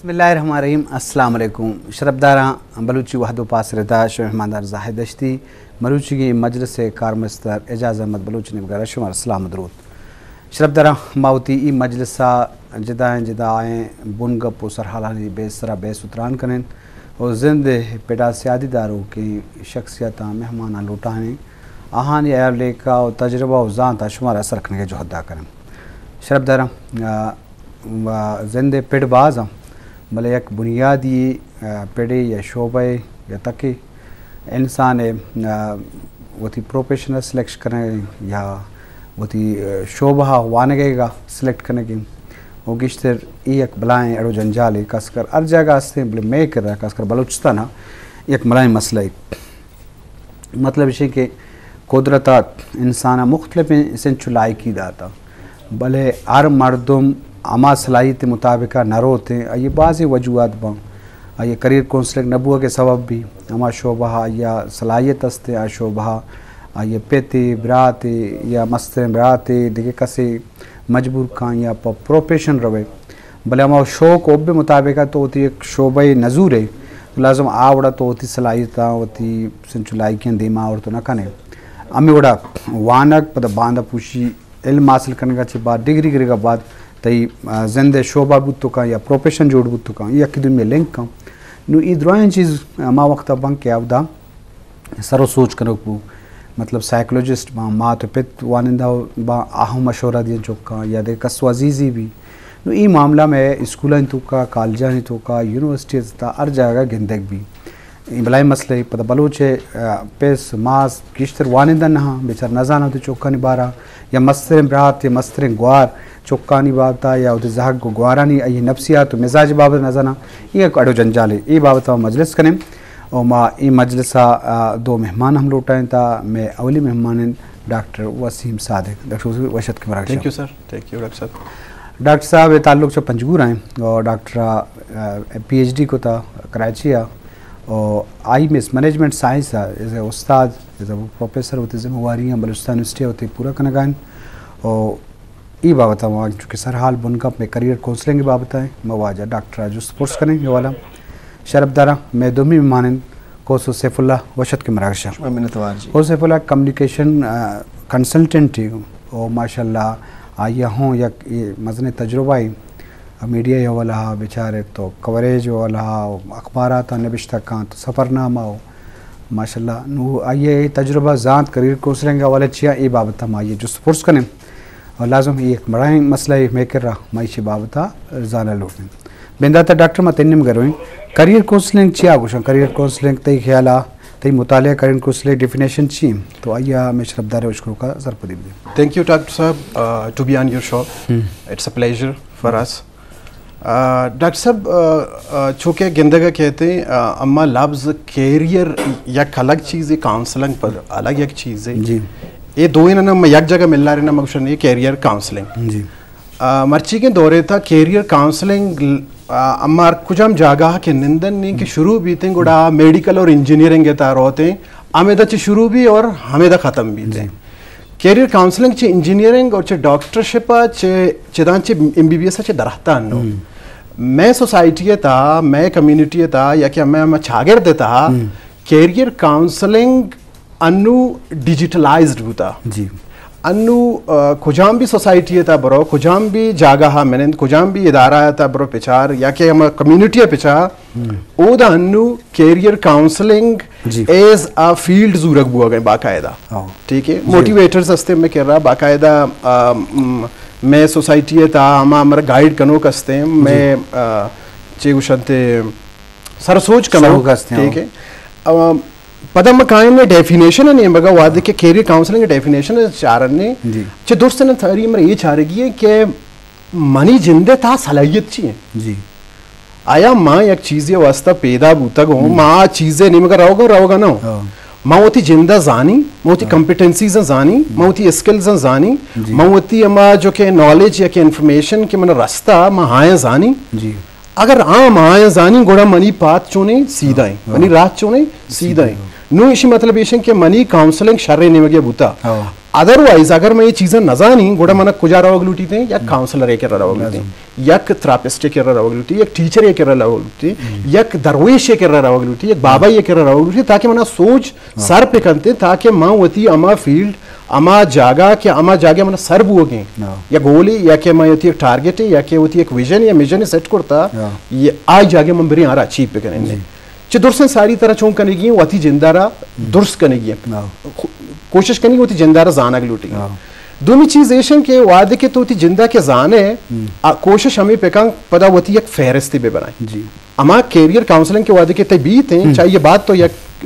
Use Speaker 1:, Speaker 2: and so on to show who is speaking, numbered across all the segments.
Speaker 1: बिस्मिल्लाहिर्रहमानिर्रहीम। अस्सलाम वालेकुम। शरबदारा बलूची वहदो पास रहता शहमादार जाहिद दश्ती मरूची की मजलिस कारमस्तर एजाज अहमद बलूच ने वगैरह शुमार सलाम दरूद शरबदारा मावती ई मजलिसा जिदा आए बुन गप सरहालानी बेसरा बेसुतरान करें और जिंद पेड़ा सियादीदारों की शख्सियत मेहमान लुटाने आहान या लेका और तजर्बा और ज़ात शुमार असर रखने के जोहदा करें शरबदारा जिंद पेड़बाज भले एक बुनियादी पेड़े या शोबे या तक इंसान वो थी प्रोफेशनल सिलेक्ट करें या वो थी शोबा वानगेगा सिलेक्ट करने की वो गिश्तर एक बलाएँ अड़ो जंजाल कसकर हर जगह से बले मैं कर रहा कसकर बलूचिस्तान एक मलाई मसला मतलब इसे कि कुदरत इंसान मुख्तलिफ सेंचुलाई की दाता भले हर मर्दम अमा सलाहियत मुताबिक न रोते ये बाज़ वजूहत बा ये करियर काउंसलिंग नबुआ के सबब भी अमा शोबा या सलाहियत हस्ते आ शोबा ये पेते बराते या मस्ते बराते दिखे कसे मजबूर खां या प्रोफेशन रवे भले अमा शौक ओबे मुताबिक तो होती एक शोबे नजूर है तो लाजम आवड़ा तो होती सलाहियत होती संचुलाई के दिमा और तो न कने अम्मी वड़ा वानक पद बांधा पूछी इल्म हासिल करने का बाद डिग्री करे का बाद तई जिंदे शोबा बुत्तो का या प्रोफेशन जोड़ बुत्तो का या किदन में लिंक का नु इधरों चीज़ मा वक्त बंक के आवदा सरो सोच करो पू मतलब साइकोलॉजिस्ट माँ तो पित वानिंदा बा आहम मशवरा दिए चौका या दे कसवाजीजी भी नु ई मामला में स्कूल तो का कॉलेज तो का यूनिवर्सिटी था हर जगह गिंदक भी भलाई मसले पता बलोचे पेस मास किश्तर वानिंदा नहा बेचार नजाना तो चौका निबारा या मस्तर रात या मस्तर ग्वार चौकानी बाबता या उधर जहाग को ग्वारानी ये नफ्सियात मिजाज बाबत नजाना ये अड़ो जंजाले ये बाबत मजलिस करें और माँ ये मजलिसा दो मेहमान हम लौटाएँ था मैं अवली मेहमान डॉक्टर वसीम सादिक डॉक्टर वशत के मराज।
Speaker 2: Thank you sir. Thank you doctor साहब।
Speaker 1: डॉक्टर साहब ताल्लुक से पंजगूर आए और डॉक्टर PhD को था कराची और I miss management science as a उस्ताद एज ए प्रोफेसर होती जिम्मेवारियाँ बलूचिस्तान यूनिवर्सिटी होती पूरा करना गायन और ये बाबत वहाँ चूँकि सर हाल बुनका में करियर काउंसलिंग की बाबत है मवाजा डॉक्टर जो स्पोर्ट्स करेंगे वाला शरबदारा मैं दोमी मेहमान कोसो सैफुल्ला वशत के मराशा को सैफुल्ला कम्युनिकेशन कंसल्टेंट ही और माशाल्लाह आइया हों या ये मजने तजुर्बा ही मीडिया वाला बेचारे तो कवरेज वाला अखबारात नबिश्ता का तो सफ़रनामा हो माशाल्लाह नु आइए तजुर्बा ज़ात करियर काउंसलिंग वाले चिया ये बाबत हम आइए जो स्पोर्ट्स करें और लाजम ये एक बड़ा मसला मैं कर रहा माइशी बाबता जाना लोग बेंदाता डॉक्टर मतिनम करो करियर काउंसलिंग चिया कुछ करियर काउंसलिंग तई ख्याल तई मुतालिया करियर काउंसलिंग डेफिनेशन ची तो आइया मैं शरबदार उशकरो का सरपदी दे।
Speaker 2: थैंक यू डॉक्टर साहब to be on your show. It's a pleasure for us. Doctor साहब चूँकि गिंदगा कहते हैं अम्मा लफ्ज़ कैरियर एक अलग चीज़ है काउंसलिंग पर अलग एक चीज़ है जी ये दो ही ना एक जगह मिल रहा है ना मकसद ये कैरियर काउंसलिंग जी मर्ची के दौरे था कैरियर काउंसलिंग अम्मा कुछ हम जागा के निंदन नहीं कि शुरू भी थे गुड़ा मेडिकल और इंजीनियरिंग के तार होते हैं आमेदा चे शुरू भी और हमेदा ख़त्म भी थे कैरियर काउंसलिंग चे इंजीनियरिंग और चे डॉक्टरशिप चे चिदान चे MBBS चे दरख्ता नो मैं सोसाइटी था मैं कम्युनिटी था या कि मैं छागर देता कैरियर काउंसलिंग अनु डिजिटलाइज्ड होता जी अनु खुजाम भी सोसाइटी था बरो खुजाम भी जागा हा मैंने खुजाम भी इदारा था बरो पिचार या कि हम कम्युनिटी पिचा ओदा अनु career counselling as a field जूरक बुआ गए बाकायदा ठीक है मोटिवेटर्स हस्ते में कह रहा बाकायदा मैं सोसाइटी था हमारा गाइड कनो कसते मैं चेगुशंते सरसोच कनो ठीक है पदम कायम में डेफिनेशन है नहीं मगर वादे के कैरियर काउंसलिंग के डेफिनेशन है चारने चे दोस्त ने थरी में ये चाह रही है कि मनी जिंदे था सलाहियत चाहिए जी आया माँ एक चीज़ें वास्ता पैदा बूतक हो माँ चीज़ें नहीं मगर रहोगा ना माँ होती जिंदा जानी माँ होती कॉम्पिटेंसीज जानी माँ होती स्किल्स जानी माँ होती अम्मा जो के नॉलेज या के इंफॉर्मेशन के मन रास्ता माँ हाय जानी जी अगर आम आए जानी गोड़ा मनी पात चुने सीधा है मनी रात चुने सीधा है नो इसी मतलब ये कि मनी काउंसलिंग शर्रे नहीं मगे बूता अदरवाइज अगर मैं ये चीज़ें न जानी गोड़ा मन कुजा रवगलुटी थे या काउंसलर एक रवगलुटी यक थेरापिस्ट एक रवगलुटी एक टीचर एक रवगलुटी यक दरवेश एक रवगलुटी एक बाबा एक रवगलुटी ताकि मना सोच सर पे कंते ताकि मां वती अमा फील्ड अमा जागे मन सर बुगे या गोली या के मैं वती एक टारगेट या के वती एक विजन या मिशन सेट करता ये आज जागे मन बरी आरा अचीव पे करेंगे चे दुर्सन सारी तरह चौंक कनेगी वती जिंदारा दुर्स कनेगी कोशिश करेंगे होती जिंदा जाना लूटी दोनों चीज ऐशन के वादे के तो होती जिंदा के जाने कोशिश हमें पेकांग पता होती एक फहरिस्ती पे बनाए जी अमा कैरियर काउंसलिंग के वादे के तबीत हैं चाहे ये बात तो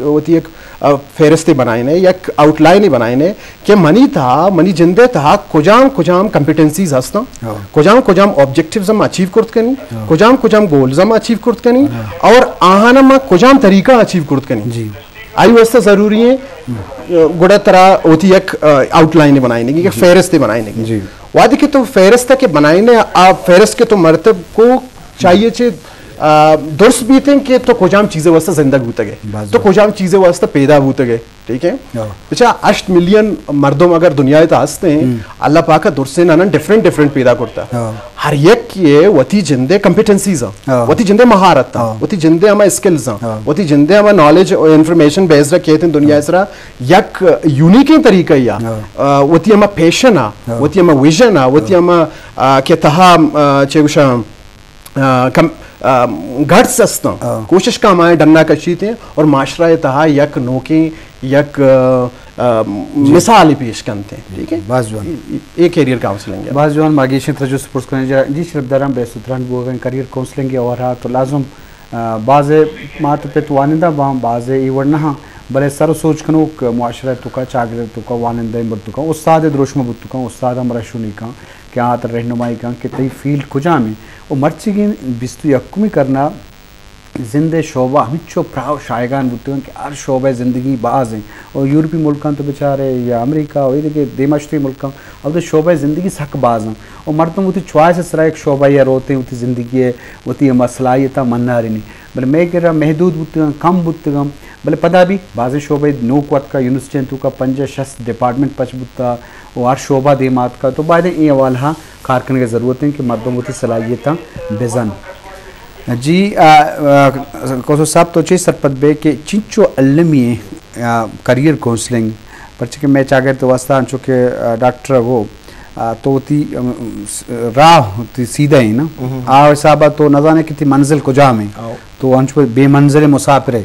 Speaker 2: होती एक फहरिस्ती बनाए ने या आउटलाइन ही बनाए ने कि मनी जिंदे था कुजाम कॉम्पिटेंसीज हस्ता कुजाम ऑब्जेक्टिव्स हम अचीव करत कनी कुजाम गोल्स हम अचीव करत कनी और आहाना में कुजाम तरीका अचीव करत कनी जी आई वास्ते जरूरी है गुड़ा तरह होती एक आउटलाइन बनाने की फेहरिस्त बनाने की वादे के तो फेहरिस्त के बनाने आप फेहरिस्त के तो मरतब को चाहिए चे दुर्स भी थे कि तो कुजाम चीजें वास्ते जिंदा भूत गए तो कुजाम चीजें वास्ते पैदा भूत गए ठीक है अच्छा 8 मिलियन मर्दों अगर दुनिया तो हंसते हैं अल्लाह पाक दुर्से ना डिफरेंट पैदा करता हर एक ये वती जिंदे कॉम्पिटेंसीज वती जिंदे महारत वती जिंदे हमारे स्किल्स वती जिंदे हमारे नॉलेज और इंफॉर्मेशन बेस्ड कहते हैं दुनिया इसरा यक यूनिक तरीका या वती हमारा पैशन वती हमारा विजन वती हमारा के तहा चेगुशा घट्स अस्ता कोशिश का हमारे डन्ना कशी थे और माशरा तहा यक नोके यक मिसाल पेश करते हैं ठीक है
Speaker 1: बाजवान
Speaker 2: एक कैरियर काउंसलिंग
Speaker 1: बाजवान मागी क्षेत्र जो स्पोर्ट्स करने जी शरदाराम बेसुतरान बोगन कैरियर काउंसलिंग और हा तो लाजम बाज़े मात पे तो वानिंदा बाज़े ई वरना भले सर सोच कनो मुआशरा तुका चागर तुका वानिंदा बतुका उस्ताद द्रोशमा बतुका उस्ताद मरशुनी का क्या आत रहनुमाई का कि तई फील्ड कुजा में वो मर्ची की बिस्तु यक्कुमी करना जिंदे शोबा हमिचो प्राव शायगान बुतुन कि हर शोबे ज़िंदगी बाज हैं और यूरोपी मुल्कान तो बेचारे या अमेरिका और ये देमश्तरी मुल्कान अब तो शोबे ज़िंदगी सक बाज हैं और मर्दों वो चॉइस सरा एक शोबा या रोते हैं वो ज़िंदगी है वो मसलायता मन्ना रही भले मैं कह रहा महदूद बुतगम कम बुतगम भले पता भी बाज़ शोबे नोक वत का यूनिवर्सिटी तो का 5-6 डिपार्टमेंट पच बुता और हर शोबा देमात का तो बाद ये अवाल हाँ कारकन की ज़रूरत है कि मर्दों वो सलाहियत बेजन जी कोसो साहब तो चीज सरपत बे के चिंचो अलमी करियर काउंसलिंग पर के मैं चाहे तो वास्ता चूँकि डॉक्टर वो तो ती राह ती सीधा ही ना आ हिसाब तो न जाने कितनी मंजिल को जा में तो अंश पर बेमंजिल मुसाफिर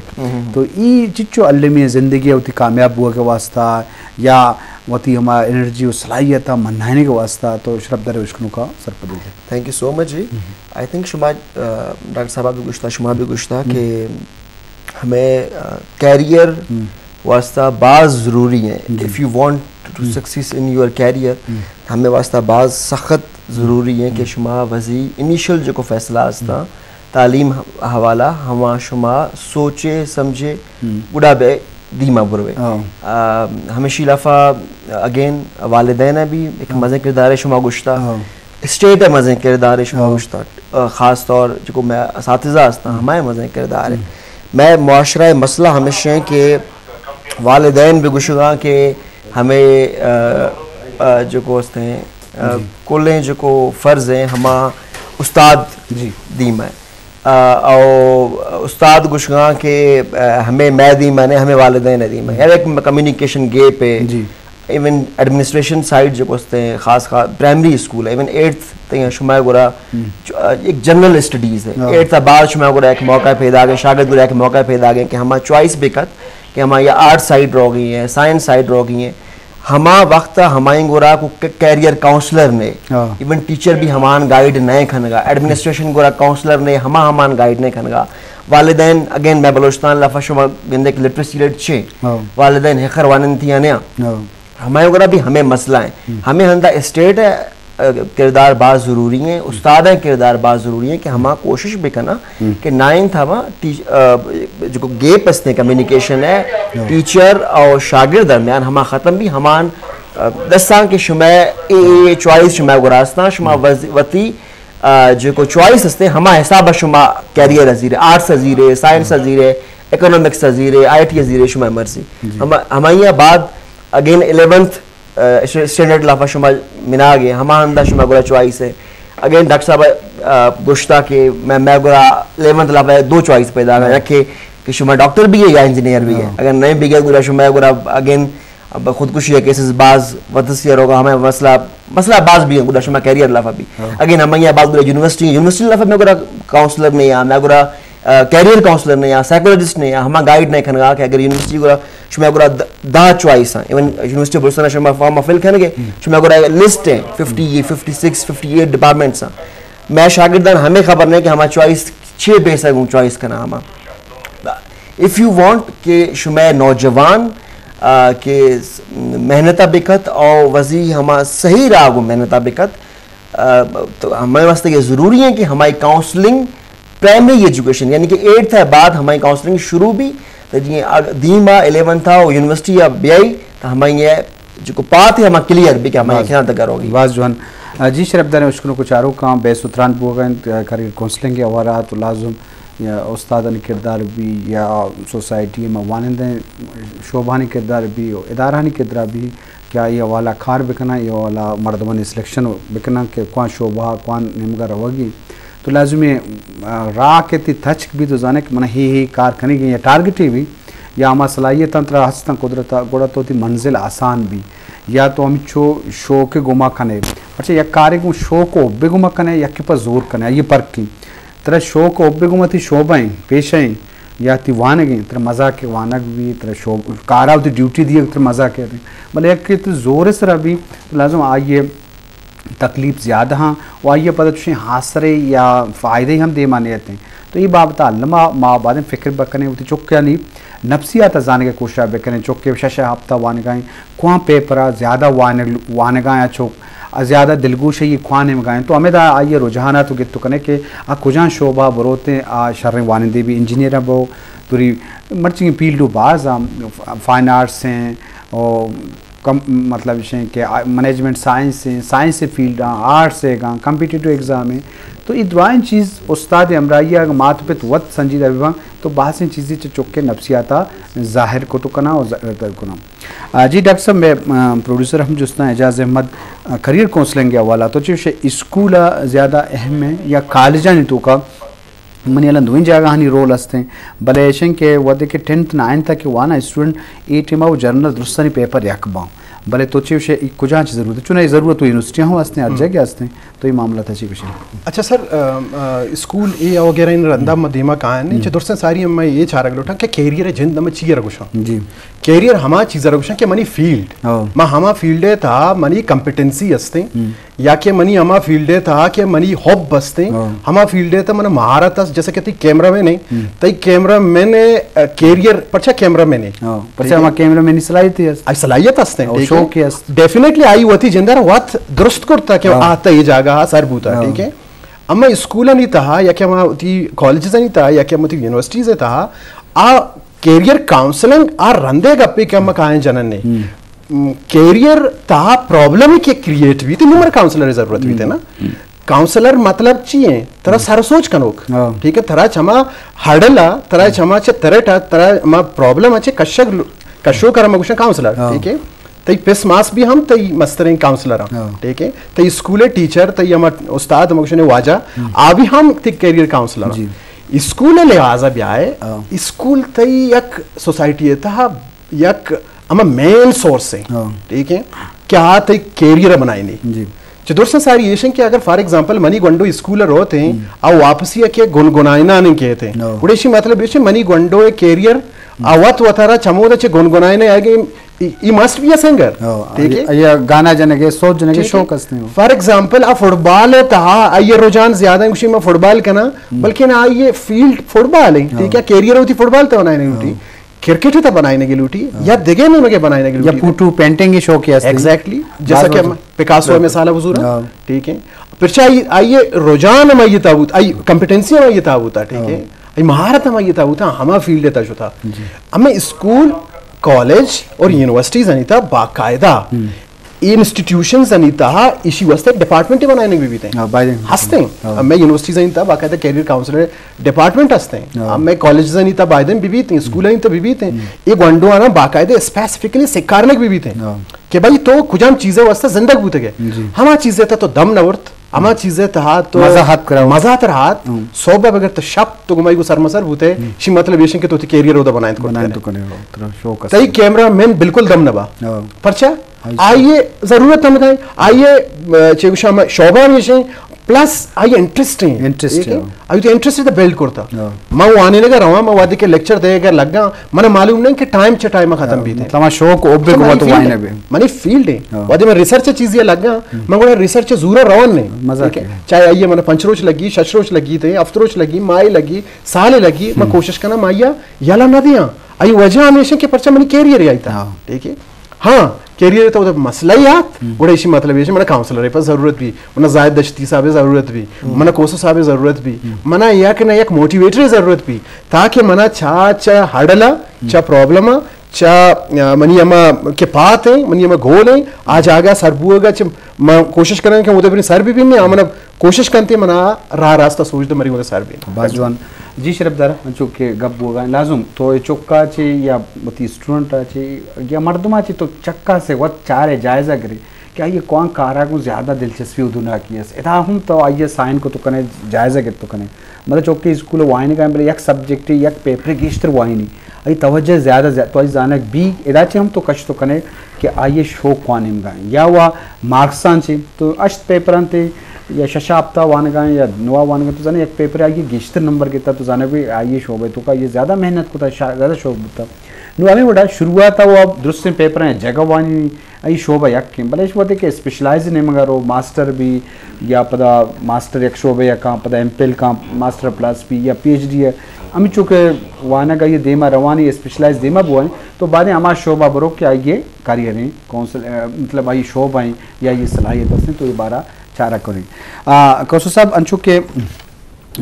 Speaker 1: तो ये चिंचो अलमी ज़िंदगी होती कामयाब हुआ के वास्ता या वती हमारा एनर्जी और सलाहियत मनाने के वास्ता तो शरफदार विष्णु का सरपद है
Speaker 3: थैंक यू सो मच जी आई थिंक शुमा डॉक्टर साहब भी गुश्ता शुमा भी गुश्ता कि हमें कैरियर वास्ता बाज़ ज़रूरी है if you want to success in your career हमें वास्ता बाज़ सख्त ज़रूरी है कि शुमा वजी इनिशियल जो को फैसला आस्ता तालीम हवाला हमा शुमा सोचे समझे बुढ़ा बे दीमा बुरवे हमेशा लफा अगेन वालिदैन भी एक मज़े किरदार शुमा गुश्ता स्टेट है मज़े किरदार शुमा गुश्ता ख़ास तौर जो मैं असातिज़ा हस्ता हमारे मज़े किरदार है मैं मुआशरा मसला हमेशा है कि वालिदैन भी गुशगा के हमें जो को हैं कुल्लें जो को फ़र्ज़ हैं हमा उस्ताद दीमा है और उस्ताद गुशगा के हमें मैं दी मैंने हमें वालिदैन दी मैं यार एक कम्युनिकेशन गेप है इवन एडमिनिस्ट्रेशन साइड जो कोस्ते हैं खास प्राइमरी स्कूल है इवन 8th तक शुमाय गुरा एक जनरल स्टडीज़ है 8th बाद शुमाय गुरा एक मौका पैदा गए शागिर्द गुरा एक मौका पैदा गए कि हमारा चॉइस बेकत कि हमारा या आर्ट साइड रह गई है साइंस साइड रह गई है हमा वक्त हमारे गोरा को कैरियर काउंसलर ने इवन टीचर भी हमान गाइड नहीं खनगा एडमिनिस्ट्रेशन गोरा काउंसलर ने हमान गाइड नहीं खनगा वालिदैन अगेन मैं बलोचिस्तान लफा शुमा गिंदे की लिटरेसी रेट छे वालिदैन हेखर वानन थी आने हमारे गोरा भी हमें मसला है हमें हंदा स्टेट है किरदार बात ज़रूरी है उस्ताद है किरदार बात ज़रूरी है कि हम कोशिश भी करना कि 9th हवा जो गेप असते कम्युनिकेशन है टीचर और शागिर्द दरमियान हम ख़त्म भी हमान 10 साल के शुमा ए चॉइस शुमा गुरास्ता शुमा वती जो को चॉइस असते हम हिसाब शुमा कैरियर अजीरे आर्ट्स अजीरे साइंस अजीरे इकोनॉमिक्स अजीरे IT अजीरे शुमा मर्जी हम बाद अगेन 11th स्टैंडर्ड लाफा शुमा मिना गए हम अंदा शुमा गोरा चॉइस है अगेन डॉक्टर साहब गुश्ता के मैं गोरा 11th लाफा 2 चॉइस पैदा रखे कि शुमा डॉक्टर भी है या इंजीनियर भी है अगर नहीं भी गया गोरा शुमा गोरा अगेन अब खुदकुशी है केसेस बाज वतसियर होगा हमें मसला बाज भी है गोरा शुमा कैरियर लाफा भी अगेन हम यहाँ बात गोरा यूनिवर्सिटी लाफा में गोरा काउंसलर नहीं या मैं गोरा कैरियर काउंसलर नहीं या साइकोलॉजिस्ट नहीं या हम गाइड नहीं खनगा कि अगर यूनिवर्सिटी गोरा शुमा गोरा 10 चॉइस है इवन यूनिवर्सिटी बुरसना शुमा फॉर्म फिल खनगे शुमा गोरा लिस्ट है 50 56 58 डिपार्टमेंट्स मैं शागिर्दान हमें खबर नहीं कि हमारा चॉइस 6 पैसा चॉइस करना हम इफ़ यू वांट कि शुमा नौजवान के मेहनता बिकत और वजी हम सही रहा वो मेहनता बिकत तो हमारे वास्ते ये ज़रूरी है कि हमारी काउंसलिंग प्राइमरी एजुकेशन यानी कि 8th है बाद हमारी काउंसलिंग शुरू भी तो जी दीमा 11th था और यूनिवर्सिटी या ब्याई तो हमारी ये जो पाथ है हमारा क्लियर भी कि हमारे ख्याल तक करोगी
Speaker 1: वाज जोहन जी शरफदार उश्कुन कुछ आरो काम बेसुतरान बोगन करियर काउंसलिंग के अवारा तो लाजुम या उस्तादन किरदार भी या सोसाइटी में वानंदे शोभानी किरदार भी इदारानी किरदार भी क्या ये वाला खार बिकना ये वाला मर्दमन सिलेक्शन बिकना के कौन शोभा कौन निमगा रहोगी तो लाजमी राह के ती थच भी तो जाने कि मन ही कार करेंगे या टारगेट भी या हमारा सलाहियत तंत्र हस्ता कुदरत गोड़ा तो ती मंजिल आसान भी या तो हम शो के गुमा कने अच्छा या कार्य को शो को उब्बे गुमा कने या के पर जोर कने ये पर्क की तरह शो को उब्बे गुमा थी शोभाएं पेशाएं या ती वान गई तरह मज़ा के वानक भी तरह शो कारा होती ड्यूटी दिए तरह मज़ा के मतलब एक के तो जोर से रहा भी लाजम आइए तकलीफ ज़्यादा हाँ और आइए पता तुझे हासरे या फ़ायदे हम दे माने जाते हैं तो ये बाबत अल्लमा माँ बाद फिक्र बकने होती चुक यानी नफ्सियात जाने के कोशिश बेकने चुक के शशा हफ्ता वान गाएँ कुआं पेपरा ज़्यादा वान गाएँ चुक ज़्यादा दिलगोश ये खुआने में गाएँ तो हमें आइए रुझाना तो गित तो कने के कुजान शोभा बरोते शर्र वानदे भी इंजीनियर बो तुरी मर्ची फील्ड बाज फाइन आर्ट्स हैं और कम मतलब विषय के मैनेजमेंट साइंस से फील्ड आर्ट्स है कम्पिटिटिव एग्ज़ाम है तो ये दुआएं चीज़ उस्ताद अमराइया मात पे तो वत संजीदा विभाग तो बहुत सी चीज़ें चुके नफ्सियाता ज़ाहिर को तो कना और कना जी डॉक्टर साहब मैं प्रोड्यूसर हम जुस्ता एजाज अहमद करियर काउंसलिंग के हवाला तो चीज़ स्कूल ज़्यादा अहम है या कॉलेजा नहीं तो का मनी अला दोइन जगह हनी रोल हस्ते भले ऐसे के वदे के 10th 9th तक वाना स्टूडेंट ए टीमा वो जर्नल दुरुस्तनी पेपर यकबा भले तो चे कुछ ज़रूरत है चुनाई ज़रूरत तो यूनिवर्सिटी हो हस्ते हर जगह हस्ते तो ये मामला था विषय
Speaker 2: अच्छा सर स्कूल ए वगैरह इन रंदा मदीमा कहाँ है दोस्तों सारी मैं ये चाह रहा उठा कि कैरियर है जिंद में चीज़ रखुशा जी कैरियर हमा चीज़ रखुशा कि मनी फील्ड माँ हमा फील्ड है था मनी कम्पिटेंसी हस्ते या कि मनी हमा फील्ड है था कि मनी हॉब बसते हमा फील्ड है था मन महारत जैसे कहते कैमरा मैन है तई कैमरा मैन कैरियर पछा कैमरा मैन है
Speaker 1: पछा हमा कैमरा मैन
Speaker 2: सलाहियत हस्ते डेफिनेटली आई वती जिंदर वत दुरुस्त करता कि आता ये जागा सर बूता ठीक है अम्मा स्कूल नहीं था या कि हमारा कॉलेजेस नहीं था या कि हम यूनिवर्सिटीज था आ कैरियर काउंसलिंग आ रंदे गप्पे के हम कहा जनन ने कैरियर ता प्रॉब्लम के क्रिएट हुई थी नंबर काउंसलर की जरूरत हुई थी ना काउंसलर मतलब चाहिए तरह सारा सोच कनोक ठीक है तरह क्षमा हडला तरह क्षमा चे तरह प्रॉब्लम अच्छे कशो करम काउंसलर ठीक है तई पिस मास भी हम तई मस्तरिंग काउंसलर हम ठीक है तई स्कूल टीचर तई हम उस्ताद मगशने वाजा आ भी हम ती कैरियर काउंसलर स्कूल लिहाजा भी आए स्कूल तई एक सोसाइटी था एक हम मेन सोर्स है ठीक है क्या तई कैरियर बनाई नहीं दोस्तों सारी ये कि अगर फॉर एग्जांपल मनी गोंडो स्कूलर होते हैं और वापसी के गुनगुनाइना नहीं कहते हैं उड़ेशी मतलब ये मनी गोंडो एक कैरियर आवत वतारा चमोद चे गुनगुनाइने आगे ई मस्ट बी अ सिंगर ठीक है
Speaker 1: या गाना जने के सोच जने के शौक हस्ते हो
Speaker 2: फॉर एग्जांपल आ फुटबॉल है ता ये रुझान ज्यादा खुशी में फुटबॉल करना बल्कि ना ये फील्ड फुटबॉल है ठीक है कैरियर होती फुटबॉल तो बनाने होती क्रिकेट तो बनाने की लूटी या दिगे में उनके बनाने की लूटी
Speaker 1: या पुटू पेंटिंग की शौक है
Speaker 2: एग्जैक्टली जैसा कि पिकासो में साला वजूर ठीक है फिर आइए रुझान में ये ताबूत आई कॉम्पिटेंसी में ये ताबूत ठीक है आई महारत में ये ताबूत हमा फील्ड था जो था हमें स्कूल कॉलेज और यूनिवर्सिटीज नहीं था बाकायदा इंस्टीट्यूशंस अनीता इसी वास्ते डिपार्टमेंट बनाने भी थे हंसते हैं मैं यूनिवर्सिटीज अनीता बाकायदा कैरियर काउंसलर डिपार्टमेंट हंसते हैं मैं कॉलेजेस अनीता बायदन भी थे स्कूल अनीता भी थे ये गंडो आना बाकायदा स्पेसिफिकली सिखाने भी थे कि भाई तो कुछ हम चीजें वास्ते जिंदगी बूते गए हमारी चीजें था तो दम नवर्त अमा चीजें तहा तो मजात रहात सोबा बगैर तो शप तो गुमाई को सरमसर होते शी मतलब ये कि तो कैरियर उदा बनाए तो शो का तई कैमरा मैन बिल्कुल दम नबा परचा आइए जरूरत हम गए आइए चेगुशा में शोभा में प्लस आइए इंटरेस्टिंग आई तो इंटरेस्ट बिल्ड करता मैं वो आने लगा रहा मैं वादी के लेक्चर देगा लगा मैंने मालूम नहीं कि टाइम खत्म भी थे
Speaker 1: तमा शो को ओबे को तो वाइन है
Speaker 2: मनी फील्ड है वादी में रिसर्च चीज ये लगा मैं कोई रिसर्च जरूर रवन नहीं मजा चाहे आइए मैंने पंचरोच लगी शशरोच लगी थे अफ्तरोच लगी माई लगी साले लगी मैं कोशिश करना माइया याला ना दिया आई वजह हमेशा के परचा मैंने कैरियर आई था ठीक है हाँ कैरियर तो उधर मसला ही आत बड़े इसी मतलब ये मैंने काउंसलर पर जरूरत भी मैंने जायद दश्ती साहब जरूरत भी मैंने कोसो साहब जरूरत भी मैंने एक ना एक मोटिवेटर जरूरत भी ताकि मना चा हडला चा प्रॉब्लम चा मनी अमा के पात है मनी अमा गोल है आज आगा सरबुएगा च मैं कोशिश करें कि उधर अपनी सर भी नहीं मैंने कोशिश करते मना रास्ता सोच दो मरी उधर सर भी
Speaker 1: बाजवान जी शरफदार चुके गप होगा लाजुम तो चुक्का चे या बती स्टूडेंट चे या मर्दमा चे तो चक्का से वत चारे जायजा करे क्या ये कौन कारा को ज़्यादा दिलचस्पी उदुना की है इतना हम तो आइए साइन को तो कने जायजा के तो कने मतलब चौकी स्कूल वाइन का एक सब्जेक्ट एक पेपर गिश्तर वाइनी आई तवज्जो ज़्यादा तो जाने बी इदा चे हम तो कश तो कने कि आइए शो कौन इमगा या हुआ मार्क्सान चे तो अश्त पेपर थे या शशाब्ता वान गए या नुआ वान गए तो जाने एक पेपर आइए गिश्तर नंबर के तो जाने भी आइए शोबे तो का ये ज़्यादा मेहनत को था ज़्यादा शोब होता नु हमें बड़ा शुरुआत वो अब दुरुस्त पेपर हैं जगह वानी आई शोबा यक भले इस बात के स्पेशलाइज नहीं मगर वो मास्टर भी या पता मास्टर एक शोबे या कहाँ पता एमपिल का मास्टर प्लस भी या पीएचडी है अमी चूँकि वाना का ये देमा रवानी स्पेशलाइज देमा बुआ तो बाद में हमारा शोबा बरो क्या ये करियर कौंसल मतलब आई शोबा या ये सलाहियत हंसें तो ये बारह चारा करें कौसो साहब अंशु के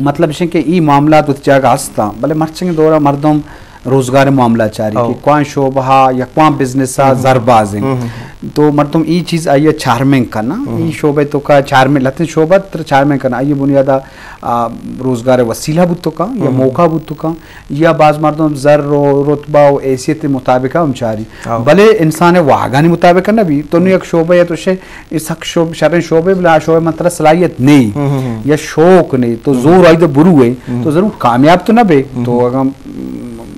Speaker 1: मतलब इसे के ई मामला तो जगह हंसता भले मर्चेंगे दौरा मर्दम रोजगार मामला चारी कि कौन शोबा या कौन बिजनेस जरबाज तो मर्दम ई चीज़ आइए चार्मिंग करना ई शोबे तो का चार्मिंग लते शोबा तर चार्मिंग करना आइए बुनियादा रोजगार वसीला बुत तो का या मौका बुत तो का या बाज मर्दम जर रुतबा व हैसियत मुताबिक हम चारी भले इंसान वागानी मुताबिक ना भी तो नहीं एक शोबा या तो शे इस हक शोब शरण शोबे बिला शोबे मतलब सलाहियत नहीं या शौक नहीं तो जोर आई तो बुरू है तो जरूर कामयाब तो ना बे तो अगर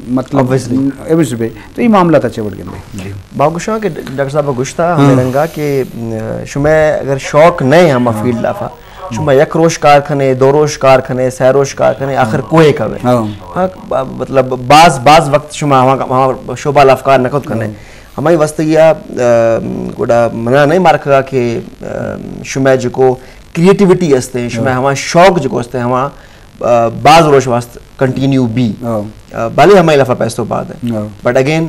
Speaker 1: मतलब तो ये मामला था चेवड़ के
Speaker 3: बागुशा के डॉक्टर साहब गुश्ता हमें रंगा कि शुमे अगर शौक नहीं हम फील्ड लाफा शुमा एक रोज कारखाने दो रोज कारखाने सह रोज कारखाने आखिर कोई कवे हाँ मतलब बाज वक्त शुमा हमारा शोबा अफकार नकद करने हमारी वस्तैया गुड़ा मना नहीं मारखा कि शुमा जो को क्रिएटिविटी हस्ते हैं शुमा हमारा शौक जो हस्ते हैं हमारा बाज रोज वास्त कंटिन्यू बी भले हमारे लफा पैसों बाद है बट अगेन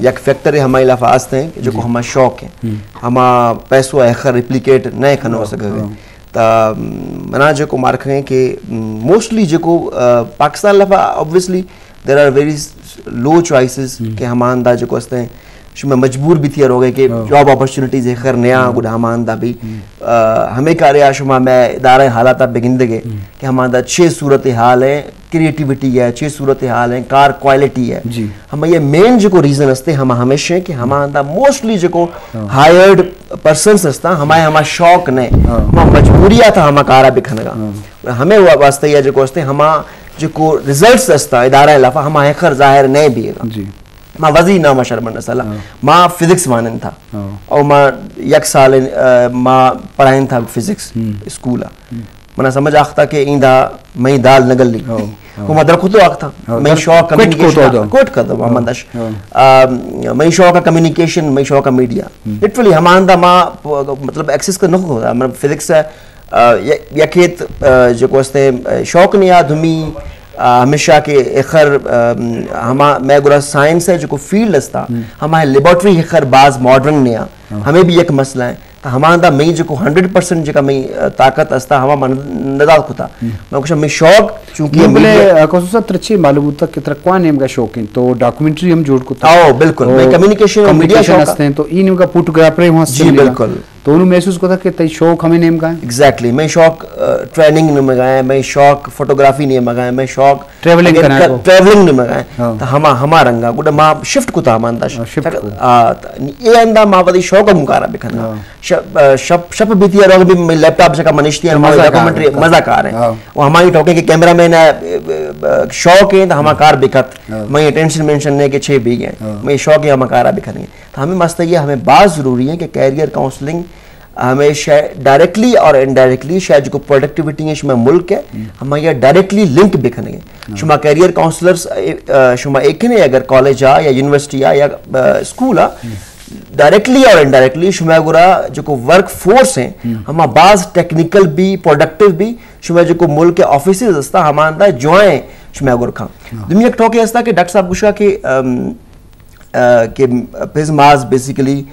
Speaker 3: एक फैक्टर है हमारे लफा आस्ते हैं जो को हमारा शौक है हमारा पैसों आखिर रिप्लिकेट नहीं करना हो सके ता मना जो को मार्क हैं कि मोस्टली जो को पाकिस्तान लफा obviously there are very low choices के हमारा अंदाज जो को आस्ते हैं शुमा मजबूर भी थी हो गए कि जॉब अपॉर्चुनिटीज है खैर नया गुड़ा हमारा भी हमें कार्य शुमा मैं इदारे हालात बिगिंदगे कि हमारा 6 सूरत हाल है क्रिएटिविटी है 6 सूरत हाल है कार क्वालिटी है हम ये मेन जो को रीजन हस्ते हम हमेशा कि हमारा मोस्टली जो को हायर्ड पर्सन हस्ता हमारा शौक ने हम मजबूरिया था हमारा कारा बिखनगा हमें वास्ते या जो को हस्ते हम जो को रिजल्ट्स हस्ता इदारा लाफा हम आखिर जाहिर नहीं भी है माँ वजी नामा शर्मन सला माँ फिजिक्स वानन था और माँ एक साल माँ पढ़ाइन था फिजिक्स स्कूल मना समझ आखता के इंदा मई दाल नगल ली वो मदर खुद आखता मई शौक कम्युनिकेशन कोट कर दो मंदश मई शौक कम्युनिकेशन मई शौक मीडिया लिटरली हमारा माँ मतलब एक्सेस कर नको होता मतलब फिजिक्स या खेत जो कोस्ते शौक नहीं आ धुमी हमेशा के एखर मैं गुरा साइंस है जो को फील्ड हस्ता हमारे लेबोरेटरी एखर बाज मॉडर्न ने हमें भी एक मसला है हमारा मई जो 100% जो मई ताकत अस्ता हमा मन नदाल खुता मैं कुछ मैं शौक चूंकि
Speaker 1: बोले कोसुसा तरची मालूम होता कि तरक्वा नेम का शौक है तो डॉक्यूमेंट्री हम जोड़ को
Speaker 3: आओ बिल्कुल मैं कम्युनिकेशन और मीडिया शौक
Speaker 1: हैं तो इन का फोटोग्राफर वहां से
Speaker 3: बिल्कुल
Speaker 1: तो उन्हें महसूस होता कि तई शौक हमें नेम का है
Speaker 3: एग्जैक्टली मैं शौक ट्रेनिंग ने मंगाए मैं शौक फोटोग्राफी ने मंगाए मैं शौक
Speaker 1: ट्रैवलिंग
Speaker 3: ने मंगाए तो हमा रंगा गुड मा शिफ्ट कुता हमांदा ये अंदा मा वदी शौक मुकारा बिखना शप बीती रोग भी लैपटॉप से का मनिश्ती हमारी डॉक्यूमेंट्री मजा कार है वो हमारी टोके के कैमरामैन शौक है तो हमा कार बिखत मैं टेंशन मेंशन ने के 6 भी गए मैं शौक है हमा कार बिखने तो हमें मस्त ये हमें बात जरूरी है कि कैरियर काउंसलिंग हमें डायरेक्टली और इनडायरेक्टली शायद जो प्रोडक्टिविटी है शुमा मुल्क है हम ये डायरेक्टली लिंक बिखने शुमा कैरियर काउंसलर्स शुमा एक ने अगर कॉलेज आ या यूनिवर्सिटी आ या स्कूल आ डायरेक्टली और इनडायरेक्टली शुमा गुरा जो को वर्क फोर्स है हम बाज टेक्निकल भी प्रोडक्टिव भी शुमा जो को मुल्क के ऑफिसेज अस्ता हमारा ज्वाइन शुमा गुर खा दुनिया टॉके अस्ता कि डॉक्टर साहब गुशा के फिजमाज बेसिकली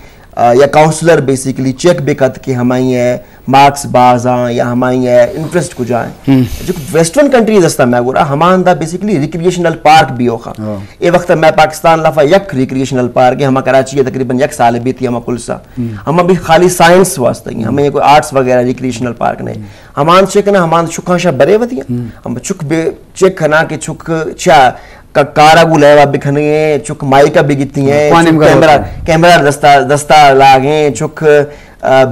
Speaker 3: या काउंसलर बेसिकली चेक बेकत कि हमारी है मार्क्स बाजा या हमारी है इंटरेस्ट को जाए जो वेस्टर्न कंट्रीज अस्ता मैं गुरा हमारा बेसिकली रिक्रिएशनल पार्क भी होगा ये वक्त मैं पाकिस्तान लफा यक रिक्रिएशनल पार्क है हम कराची है तकरीबन यक साल बीती हम कुलसा हम अभी खाली साइंस वास्ते हमें कोई आर्ट्स वगैरह रिक्रिएशनल पार्क नहीं हमान चेक ना हमान चुकाशा बरे वती हम चुक चेक खना के चुक चा कारा गुलेवा बिखने चुक माइका बिगिती है कैमरा दस्ता लागे चुक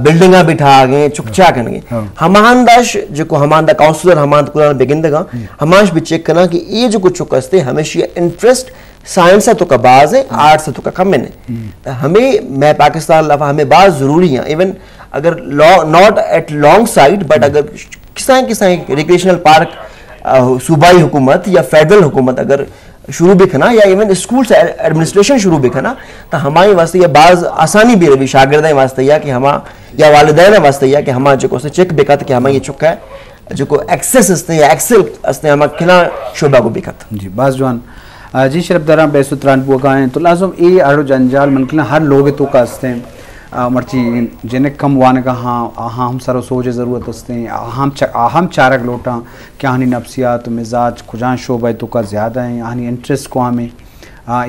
Speaker 3: बिल्डिंगा बिठा गए चुक चा करेंगे हमांदाश जो को हमांदा काउंसलर हमांद कुरान बिगिंदगा हमाश भी चेक करना कि ये जो कुछ चुक अस्ते हमेशा इंटरेस्ट साइंस है तो का बाज है आर्ट्स है तो का कम है हमें मैं पाकिस्तान लफा हमें बात जरूरी है इवन अगर not at long side but अगर किसा रिक्रिएशनल पार्क सूबाई हुकूमत या फेडरल हुकूमत अगर शुरू भी खना या इवन स्कूल से एडमिनिस्ट्रेशन शुरू भी खना तो हमारे वास्ते ये बाज आसानी भी रही शागिर्दाई वास्ते या कि हमा या वालिदैन वास्ते या कि हमा जो से चेक बेकत कि हमा ये चुका है जो को एक्सेस अस्ते या एक्सेल अस्ते हमा खिला शोबा को बेकत
Speaker 1: जी बाज जवान जी शरफ दरा बेसुत्रान बुआ हैं तो लाजम ए आड़ो जंजाल मनकला हर लोग तो का अस्ते मर्ची जिन्हें कम वान का हाँ हम सरो सोच ज़रूरत अस्ते अहम चारक लोटा क्या हानि नफ्सियात मिजाज खुजान शोबा तो का ज़्यादा है हानि इंटरेस्ट को हमें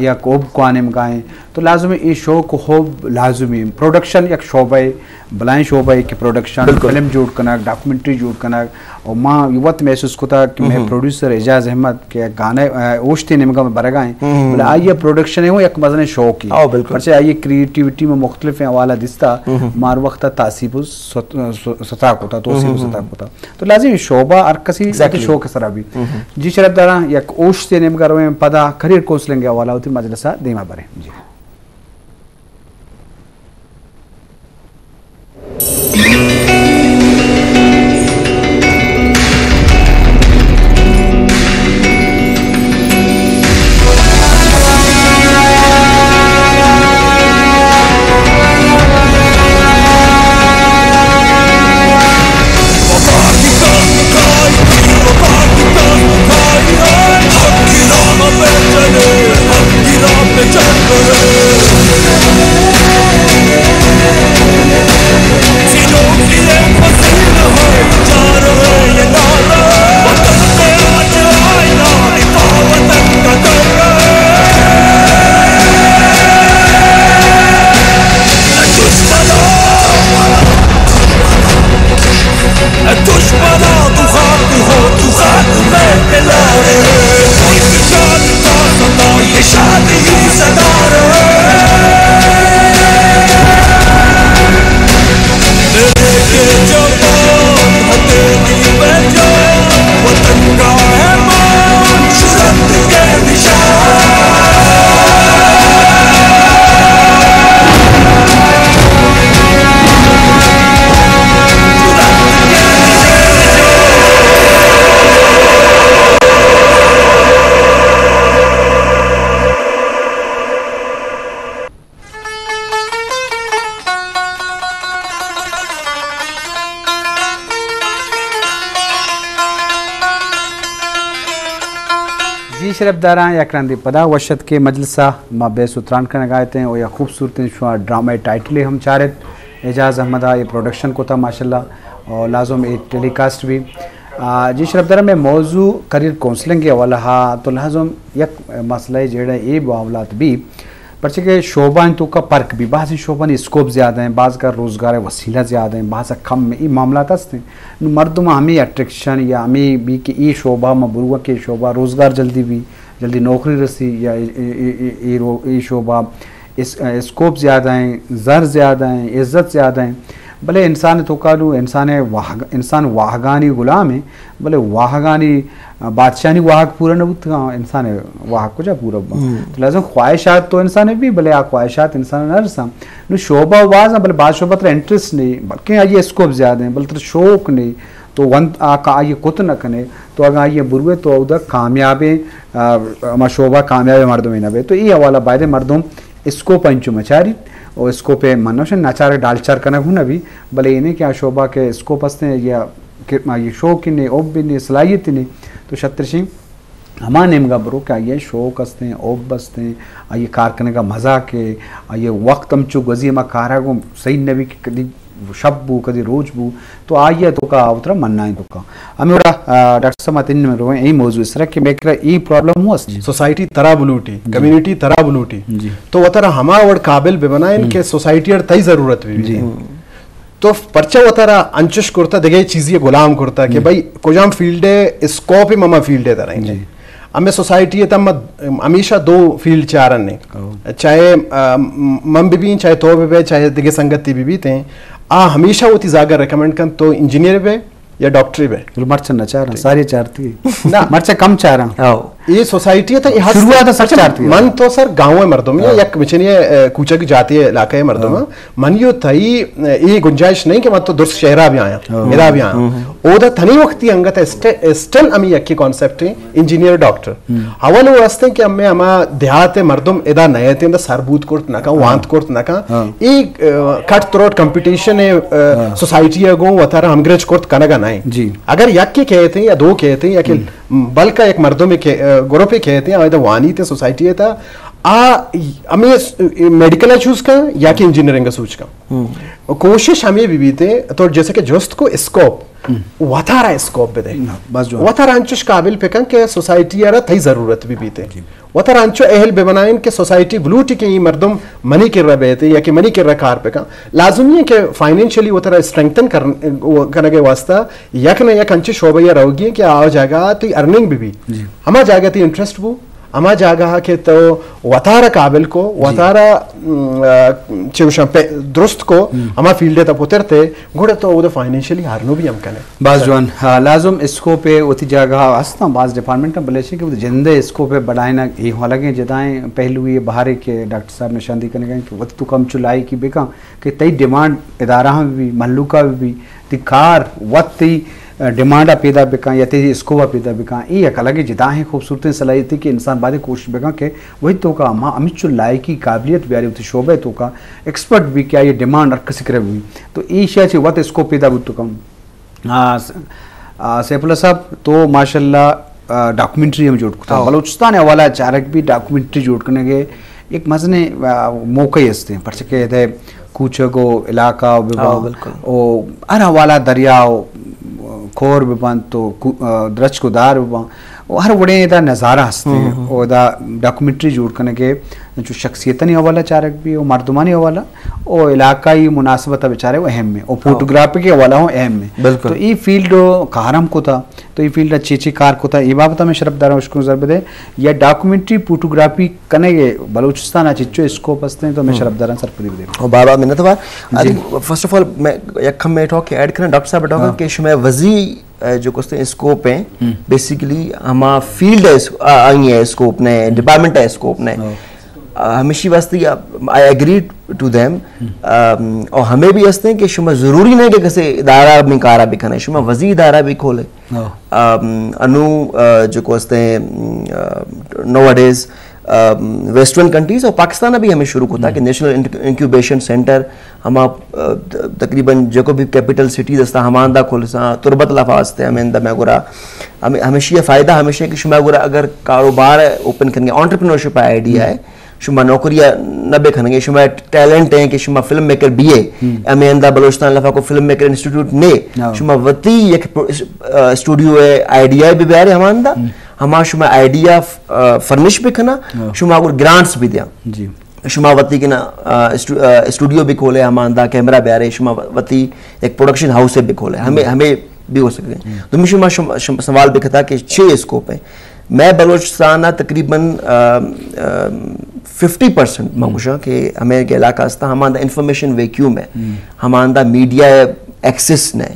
Speaker 1: या कोब को आने में गाएँ तो लाजमी ये शो को खूब लाजमी प्रोडक्शन या शोबे बलाएँ शोबे के प्रोडक्शन फिल्म जोड़ कनक डॉक्यूमेंट्री जोड़ कनक और माँ युवत महसूस को था कि मैं प्रोड्यूसर एजाज अहमद के गाने ओश्ते निमका में बरगाएँ बोले आइए प्रोडक्शन है वो एक मजने शौक ही अच्छे आइए क्रिएटिविटी में मुख्तलिफ हवाला दिस्ता मार वक्त तासीब सता को था तोसीब सता को था तो लाजिम शोबा और कसी शौक सरा भी जी शरफ दारा या ओश्ते निमका रोए पदा करियर काउंसलिंग हवाला होती मजलसा देमा बरे जी शरफ दारा या क्रांति पदा वशत के मजलसा माँ बेसुत्रान का नगाते हैं और या खूबसूरत ड्रामा टाइटल हम चारे एजाज़ अहमद ये प्रोडक्शन को था माशाल्लाह और लाजम ये टेलीकास्ट भी जी शरफदरा में मौजू करियर काउंसलिंग के हवाला हा तो लाजम यक मसला जेड़ा ये मामलात भी पर्चे के शोबा तो का पर्क भी बाज़ शोबा स्कोप ज़्यादा हैं, बाज़ का रोज़गार वसीला ज़्यादा हैं, बाज़ कम में ये मामला हंसते मर्द में हमें अट्रैक्शन या हमें भी कि ये शोबा में बुरुआ के शोबा रोज़गार जल्दी नौकरी रसी या ये शोबा स्कोप ज़्यादा हैं, ज़र ज़्यादा हैं, इज़्ज़त ज़्यादा हैं। भले इंसान तो कालू इंसान वाहगानी गुलाम है, भले वाहगानी बादशाह वाहक पूरा न इंसान वाहक को जा पूरा तो लाजम ख्वाहिशात तो इंसान भी भले आ ख्वाहिशात इंसान न रसा न शोबा वाज भले बाद शोबा तर इंटरेस्ट नहीं बल्कि आइए स्कोप ज़्यादा है, बल्कि शौक नहीं तो वन आइए कुत न कने तो अगर आइए बुरुए तो उधर कामयाबे शोबा कामयाबे मर्दों न बे तो ये हवाला बायदे मर्दों स्कोप अंचु मचारी और स्कोप मनोशन नाचार डालचार कना हुना भी भले इन्हें क्या शोबा के स्कोप हंसते हैं या ये शौक नहीं ओब भी नहीं सलाहियत नहीं तो शत्रशी हमारे नेम का बरो क्या ये शौक हंसते हैं ओब बसते हैं ये कार करने का मज़ा के ये वक्त हम चुक गजी हमारा कारा को सही नबी की कभी शब बू कभी रोज बू तो आइए तो का उतरा मन्ना है तो का हमें डॉक्टर साहब तीन में रोए यही मौजूद इस तरह कि मैं ये प्रॉब्लम हुआ
Speaker 2: सोसाइटी तरह बुलूटी कम्युनिटी तरह बुलूटी तो वो तरह हमारा और काबिल बेबना इनके सोसाइटी और तई ज़रूरत भी तो पर्चा वो तरह अंचुश करता देखे चीज़ें गुलाम करता कि भाई कोजाम फील्ड है स्कोप ही ममा फील्ड है तरह हमें सोसाइटी है तब हमेशा दो फील्ड चारन ने चाहे मम भी चाहे तो भी चाहे दिगे संगति भी थे हमेशा वो जागर रिकमेंड कर तो इंजीनियर पे या डॉक्टरी पे
Speaker 1: मर्चा न चाह रहा सारी चाहती ना मर्चा कम चाह रहा
Speaker 2: ये सोसाइटी था शुरुआत सच चाहती मन तो सर गाँव है मर्दों में या मिचनिए कूचा की जाती है इलाका है मर्दों में मन यो थई ये गुंजाइश नहीं कि मत तो दुर्स शहरा भी आया मेरा भी आया ओदा थनी वक्त अंगत स्टिल अमी यक्की कॉन्सेप्ट है इंजीनियर डॉक्टर हवल वो वास्ते कि हमें हमा देहात मर्दों इदा नए थे सरबूत कोर्ट नका वांत कोर्ट नका एक कट थ्रोट कंपटीशन है सोसाइटी गो वतारा अंग्रेज कोर्ट कनगा नहीं
Speaker 1: जी अगर
Speaker 2: यक्की कहते हैं या दो कहते हैं या कि बल का एक मर्दों में गोरों पे कहते हैं तो वानी थे सोसाइटी है था हमें मेडिकल चूज का या कि इंजीनियरिंग का सूच का कोशिश हमें भी थे तो जैसे कि जोस्त को स्कोप वथारा स्कोप दे वथारा अंचुश काबिल पे के सोसाइटी यार थई जरूरत भी थे वथारा अंचो अहल बेबनाइन के सोसाइटी ब्लूटी के मर्दम मनी कर रहे थे या कि मनी कर कार पे का लाजमी है कि फाइनेंशियली वो तरह स्ट्रेंथन करने के वास्ता यक न यक अंचो शोभा रहोगी कि आ जाएगा तो अर्निंग भी हमारा जाएगा तो इंटरेस्ट वो हमारा जागा के तो वतारा काबिल को वतारा दुरुस्त को हमारा फील्ड तब उतरते घोड़े तो वो फाइनेंशियली हारनो भी हम कने
Speaker 1: बाज जवान लाजम इसको पे उती जगह हस्ता बाज डिपार्टमेंट में बलेशी के जिंदे इसको पे बढ़ाए ना ये हालांकि जदाएं पहलू ये बाहर के डॉक्टर साहब निशांदी करने गए कि वक्त तो कम चुलाई की बेका कि तई डिमांड इदारा भी महलूका भी तिकार वक्त डिमांड पैदा बिका या तेजी स्कोप पैदा बिका ये अलग जिदा है खूबसूरत सलाहियत कि इंसान बाद कोशिश बिका के वही तो का माँ अमित लायकी काबिलियत ब्यारी होती शोबे तो का एक्सपर्ट भी क्या ये डिमांड अर्क सिक्रे हुई तो ये शायद वत स्कोप पैदा बुत तो कम सैफुल्लाह साहब तो माशाल्लाह डॉक्यूमेंट्री हम जोड़ था बलूचिस्तान वाला चारक भी डॉक्यूमेंट्री जोड़ करने के एक मजने मौके हंसते हैं पर कहते कूचगो इलाका ओ हर हवाला दरियाओ खोर बिबान तो द्रच को दार बिबान हर बड़े दा नज़ारा हंसते हैं और दा डॉक्यूमेंट्री जोड़ करने के जो शख्सियतनी हवाला चारक भी और मर्दमानी हवाला और इलाकाई मुनासबत बेचारे वो अहम में और फोटोग्राफी के हवाला हो अहम में तो ये फील्ड कहारम को था तो ये फील्ड चीची कार को था ये बात मैं शरफदारा उसको जरूरत है या डॉक्यूमेंट्री फोटोग्राफी करने के बलूचिस्तान चिच्चो स्कोप हंसते हैं तो मैं शरफदारा सर पूरी दे
Speaker 3: और बाबा मिन्नत बार फर्स्ट ऑफ ऑल मैं यकम में टॉक ऐड करना डॉक्टर साहब बताओगे कि शुमे वजी जो कहते स्कोप है बेसिकली हमारा फील्ड है स्कोप ने डिपार्टमेंट है स्कोप ने हमेशा वास्ते आई एग्री टू देम और हमें भी हंसते हैं कि शुमा ज़रूरी नहीं कि कैसे इदारा में कारा भी खाना शुमा वजी इदारा भी खोले अनु जो कहते हैं नोअडेज वेस्टर्न कंट्रीज और पाकिस्तान भी हमें शुरू होता है कि नेशनल इंक्यूबेशन सेंटर हम तकरीबन जो भी कैपिटल सिटीज हस्ता हमांदा खोलसा तुरबत लफास्ते हमें मैगुरा हमें हमेशा फ़ायदा हमेशा कि शुमा अगर कारोबार ओपन करेंगे एंटरप्रेन्योरशिप आइडिया है शुमा नौकरिया न बेखनगे शुमा टैलेंट है कि शुमा फिल्म मेकर बीए हमें अंदा बलोचिस्तान लफा को फिल्म मेकर इंस्टीट्यूट ने शुमा वती एक स्टूडियो है आइडिया भी बेरे हमांदा हमा शुमा आइडिया फर्निश बेखना शुमा को ग्रांट्स भी दिया
Speaker 1: जी
Speaker 3: शुमावती के ना स्टूडियो भी खोले हमारा कैमरा भी आ रहे शुमावती एक प्रोडक्शन हाउस भी खोले हमें भी हो सके तो मैं शुमा सवाल भी था कि 6 स्कोप है मैं बलोचिस्तान तकरीबन 50% मांगूशा कि हमें के इलाका अस्ता हमारा इंफॉर्मेशन वैक्यूम है हमारा मीडिया एक्सेस ने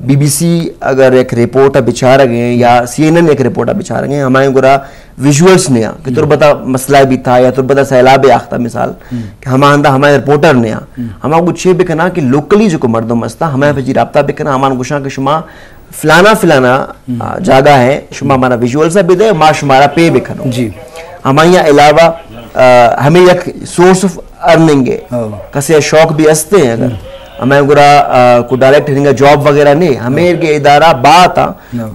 Speaker 3: BBC अगर एक रिपोर्ट बिछा रहे या CNN एक रिपोर्ट बिछा रहे हैं हमारे गुरा विजुअल्स ने कि तुर बता मसला भी था या तुर बता सैलाब आख्ता मिसाल कि हमारे रिपोर्टर ने हमारे कुछ भी कहना कि लोकली जो को मर्दों मस्ता हमारे फजी राब्ता भी कहना हमारे गुशा के शुमा फलाना जगह है शुमा हमारा विजुअल्स भी दे माँ शुमारा पे भी खनो
Speaker 1: जी
Speaker 3: हमारे अलावा हमें एक सोर्स ऑफ अर्निंग है कसे शौक भी हंसते हैं अगर हमें गुरा को डायरेक्ट हिंगा जॉब वगैरह नहीं हमें के इदारा बात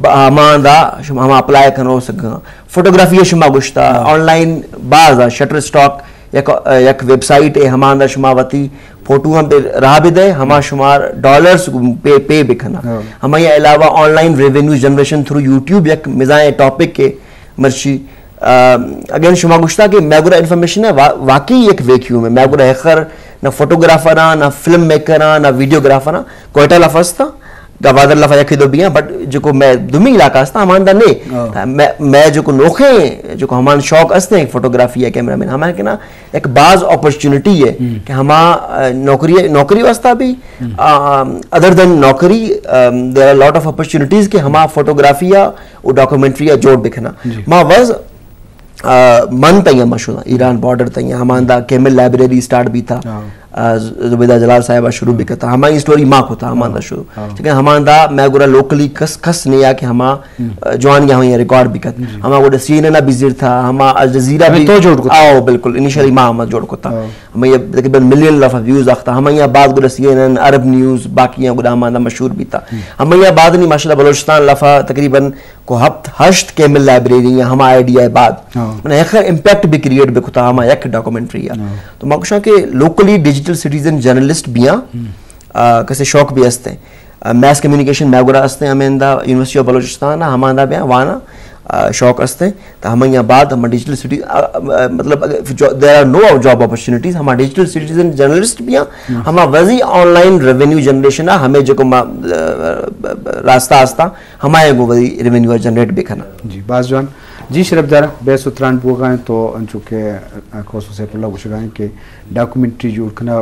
Speaker 3: हमारा हम अप्लाई करो सका फोटोग्राफी शुमा गुश्ता ऑनलाइन बाज शटर स्टॉक एक वेबसाइट है हमारा शुमावती फोटो हम पे रहा भी दे हमारा शुमार डॉलर्स पे बिखना हमारे अलावा online revenue generation through YouTube एक मिजाए टॉपिक के मर्शी अगेन शुमा गुश्ता कि मैगुरा इन्फॉर्मेशन है वाकई एक वैक्यूम है मैगुरा हैकर ना फोटोग्राफर ना फिल्म मेकर ना वीडियोग्राफर कोयटा लफज था गवादर लफा यखी दो बिया बट जो को मैं दुमी इलाका था हमारा नहीं मैं जो को नोखे जो को हमारे शौक हंसते हैं फोटोग्राफी या कैमरा मैन हमारे के ना एक बाज अपॉर्चुनिटी है कि हमारा नौकरी वास्ता भी अदर देन नौकरी there are lot of opportunities कि हमारा फोटोग्राफी या डॉक्यूमेंट्री या जोड़ बिखना माँ वज मन तैयार मशहूर ईरान बॉर्डर तैयार हमारा केमिल लाइब्रेरी स्टार्ट भी था जुबैदा जलाल साहिबा शुरू भी करता हमारी स्टोरी माँ को था हमारा शुरू ठीक है हमारा मैं गुरा लोकली कस नहीं आ कि हमारा जवान यहाँ रिकॉर्ड भी करता हमारा CNN बिजिर था हमारा अल जजीरा भी
Speaker 1: तो जोड़
Speaker 3: आओ बिल्कुल इनिशियली माँ हमारा जोड़ को था हमें तकरीबन मिलियन लफा व्यूज आता हमें यहाँ बाद गुरा CNN अरब न्यूज़ बाकी यहाँ गुरा हमारा मशहूर भी था हमें यहाँ बाद नहीं माशाल्लाह बलोचिस्तान लफा तकरीबन को हश्त केमिल लाइब्रेरी या हमारा आइडिया बाद मैंने एक इम्पैक्ट भी क्रिएट भी खुदा हमारा एक डॉक्यूमेंट्री या तो माकुशा के लोकली डिजिटल सिटीजन जर्नलिस्ट भी कैसे शौक भी हंसते हैं मैस कम्युनिकेशन मैगुरा हंसते हैं हमें यूनिवर्सिटी ऑफ बलोचिस्तान हमारा भी वाना शौक हंसते हैं तो हमें यहाँ बाद हम डिजिटल सिटी मतलब there are no job opportunities हमारा डिजिटल सिटीजन जर्नलिस्ट भी हमारा वजी ऑनलाइन रेवेन्यू जनरेशन है हमें जो रास्ता आस्ता हमारे वो वजी रेवेन्यू जनरेट भी करना
Speaker 1: जी बाजवान जी शरफदार बेसुतरान बुगाएं तो चूँकि खोसो से पुल्ला कुछ गाएं कि डॉक्यूमेंट्री जुड़ करना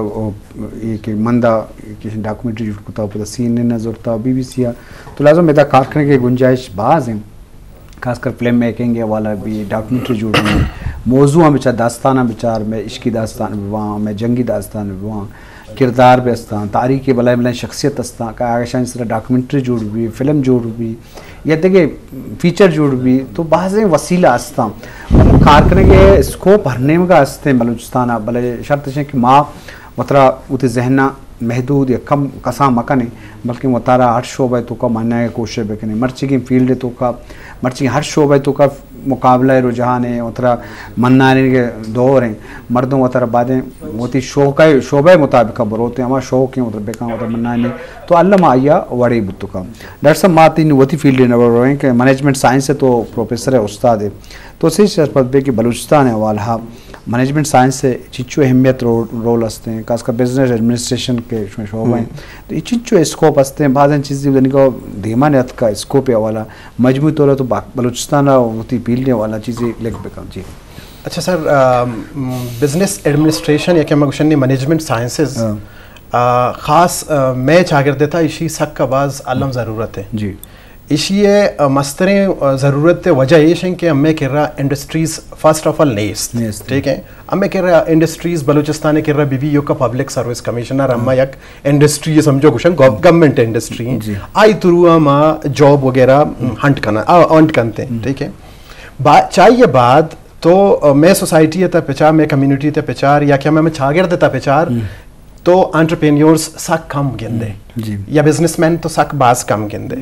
Speaker 1: ये मंदा किसी डॉक्यूमेंट्री जुड़ करता पता CNN नजरता BBC तो लाजम मेरा कार करने की गुंजाइश बाज है खासकर फिल्म मेकिंग वाला भी डॉक्यूमेंट्री जुड़ रही है मौजूद बिचार दास्ताना बिचार में इश्की दास्तान भी वहाँ में जंगी दास्तान भी वहाँ किरदार भी अस्तान तारीख के बलाय बलाय शख्सियत अस्तान का आगे इस तरह डॉक्यूमेंट्री जुड़ भी फिल्म जुड़ भी या देखिए फीचर जुड़ भी तो बाज़ वसीला अस्ता मतलब कार करने के स्कोप भरने में का हंसते हैं बलूचिस्तान भले शर्त है कि माँ मतरा उत जहना महदूद या कम कसा मकने बल्कि मतारा हर शोबे तो का मानने की कोशिश बेकने मर्ची की फील्ड तो का मर्ची हर शोबे तो का मुकाबला रुझान है उतरा मन्नाने के दौर हैं मर्दों उतरा बातें होती शोबे मुताबिक बरोते हमारा शौक है उतर बेका उतर मन्नाने तो अल्लाह माया वड़ी बुत्तु का डॉक्टर साहब माती वती फील्ड रहे कि मैनेजमेंट साइंस है तो प्रोफेसर है उस्ताद है तो सही शरफत बे कि बलूचिस्तान है वाला मैनेजमेंट साइंस से चिच्चो अहमियत रोल हंसते हैं खासकर बिजनेस एडमिनिस्ट्रेशन के शोबे हैं तो ये चिच्चो स्कोप हंसते हैं बाद चीज़ें को धीमा नत का स्कोप है वाला मजमू तौर तो बालूचिस्तान होती फील्ड वाला चीज़ें लिख बेका जी
Speaker 2: अच्छा सर बिजनेस एडमिनिस्ट्रेशन या क्या मगशन मैनेजमेंट साइंसेस ख़ास मैं चागिर्द था इसी सक का बाज़ आलम ज़रूरत है जी इशिए मस्तरें ज़रूरत वजह ये है कि हमें कह रहा इंडस्ट्रीज़ फर्स्ट ऑफ ऑल नहीं ठीक है हमें कह रहा इंडस्ट्रीज़ बलूचिस्तान कह रहा BBO का पब्लिक सर्विस कमिश्नर हम एक इंडस्ट्री समझो कुछ गवर्नमेंट इंडस्ट्री आई थ्रू हम जॉब वगैरह हंट करते हैं ठीक है चाहिए बाद तो मैं सोसाइटी था पिचार मैं कम्युनिटी था पिचार या क्या मैं छागिर देता पिचार तो एंटरप्रेन्योर्स सक कम गिंदे या बिजनेसमैन तो सक बाज कम गिंदे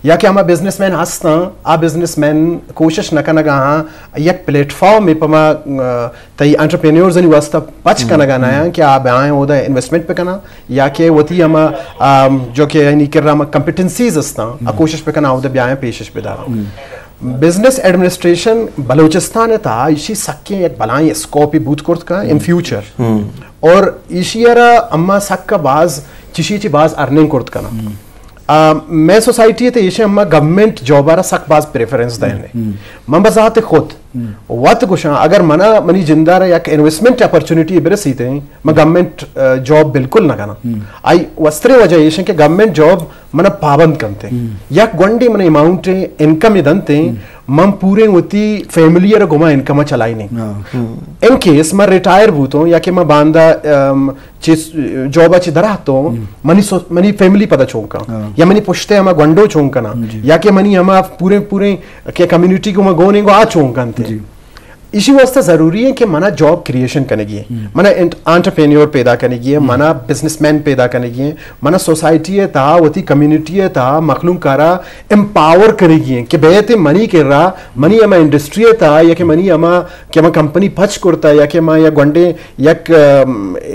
Speaker 2: या कि हम बिजनेसमैन हस्ता आ बिजनेसमैन कोशिश न कनगा एक प्लेटफॉर्म में पमा तई एंटरप्रेन्योर्स नि वास्ता पच कनगा ना कि आप आए ओदा इन्वेस्टमेंट पे कना या कि वती हम जो कि यानी कि राम कंपिटेंसीज हस्ता आ कोशिश पे कना ओदा ब्याह पेशश पे दारा बिजनेस एडमिनिस्ट्रेशन बलूचिस्तान था इसी सक्के एक बलाई स्कोप बूथ कोर्ट का इन फ्यूचर और इशियरा अम्मा सक का बाज चिशी बाज अर्निंग कोर्ट का ना मैं सोसाइटी ते इशे अम्मा गवर्नमेंट जॉबारा सक बाज प्रेफरेंस देने मैं बजाते खुद वत कुछ अगर मना मनी जिंदारा या इन्वेस्टमेंट अपॉर्चुनिटी बरसी थे मैं गवर्नमेंट जॉब बिल्कुल ना करना आई वस्त्रे वजह ये कि गवर्नमेंट जॉब मन पाबंद करते या गोंडी मन अमाउंट इनकम इदंते मम पूरे होती फैमिली रा गुमा इनकम चलाई नहीं इन केस मैं रिटायर बूतो या कि मैं बांदा जॉब अच्छी दरा तो मनी फैमिली पता चौंका या मनी पुश्ते हम गोंडो चौंका ना या कि मनी हम पूरे पूरे के कम्युनिटी को मैं गोने को आ चौंका इसी वास्ते जरूरी है कि मना जॉब क्रिएशन करेगी मना एंटरप्रेन्योर पैदा करेगी मना बिजनेसमैन पैदा करेगी मना सोसाइटी है ता वती कम्युनिटी है ता मखलूम कारा एम्पावर करेगी कि बेहते मनी कर रहा मनी अमा इंडस्ट्री है ता या कि मनी अमा कि अमा कंपनी पच करता या कि अमा या गंडे या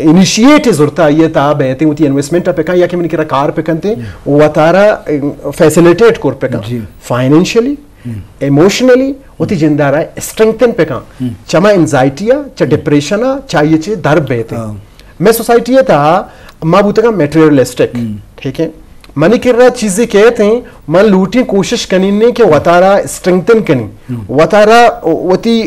Speaker 2: इनिशिएट जुरता ये ता बेहते वती इन्वेस्टमेंट पे का या कि मनी करा कार पे कंते वो तारा फैसिलिटेट कर पे का फाइनेंशियली इमोशनली होती जिंदारा स्ट्रेंथन पे का चमा एंजाइटिया च डिप्रेशना चाहिए चे दर बेते मैं सोसाइटी है था माँ बूते का मेटेरियलिस्टिक ठीक है मनी कर रहा चीजें कहते हैं मन लूटी कोशिश करनी ने कि वतारा स्ट्रेंथन करनी वतारा वती